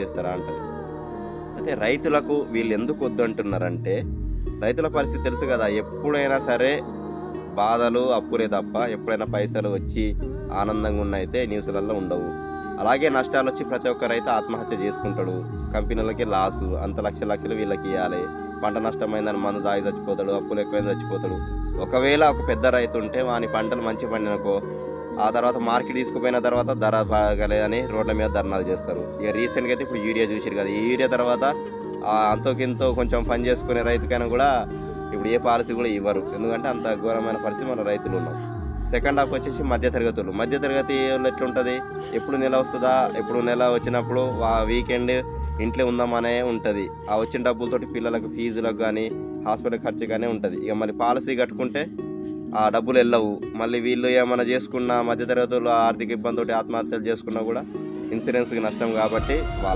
చేస్తారా అంటారు. అయితే రైతులకు వీళ్ళు ఎందుకు వద్దు అంటున్నారంటే, రైతుల పరిస్థితి తెలుసు కదా, ఎప్పుడైనా సరే బాధలు అప్పులే తప్ప ఎప్పుడైనా పైసలు వచ్చి ఆనందంగా ఉన్నయితే న్యూస్లలో ఉండవు. అలాగే నష్టాలు వచ్చి ప్రతి ఒక్క రైతు ఆత్మహత్య చేసుకుంటాడు. కంపెనీలకి లాసు, అంత లక్షలు వీళ్ళకి ఇవ్వాలి. పంట నష్టమైందని మందు తాగి చచ్చిపోతాడు, అప్పులు ఎక్కువైంది చచ్చిపోతాడు. ఒకవేళ ఒక పెద్ద రైతు ఉంటే వాని పంటలు మంచి పండినకో ఆ తర్వాత మార్కెట్ తీసుకుపోయిన తర్వాత ధర బాగలేదని రోడ్ల మీద ధర్నాలు చేస్తారు. ఇక రీసెంట్గా అయితే ఇప్పుడు యూరియా చూసారు కదా, ఈ యూరియా తర్వాత అంతోకింతో కొంచెం పని చేసుకునే రైతుకైనా కూడా ఇప్పుడు ఏ పాలసీ కూడా ఇవ్వరు. ఎందుకంటే అంత ఘోరమైన పరిస్థితి మన రైతులు ఉన్నాం. సెకండ్ హాఫ్ వచ్చేసి మధ్యతరగతి వాళ్ళు ఎట్లుంటుంది, ఎప్పుడు నెల వస్తుందా, ఎప్పుడు నెల వచ్చినప్పుడు వీకెండ్ ఇంట్లో ఉందామనే ఉంటుంది. ఆ వచ్చిన డబ్బులతోటి పిల్లలకు ఫీజులకు కానీ హాస్పిటల్ ఖర్చు కానీ ఉంటుంది. ఇక మళ్ళీ పాలసీ కట్టుకుంటే ఆ డబ్బులు వెళ్ళవు. మళ్ళీ వీళ్ళు ఏమైనా చేసుకున్న మధ్యతరగతులు ఆర్థిక ఇబ్బందితోటి ఆత్మహత్యలు చేసుకున్నా కూడా ఇన్సూరెన్స్కి నష్టం. కాబట్టి వాళ్ళ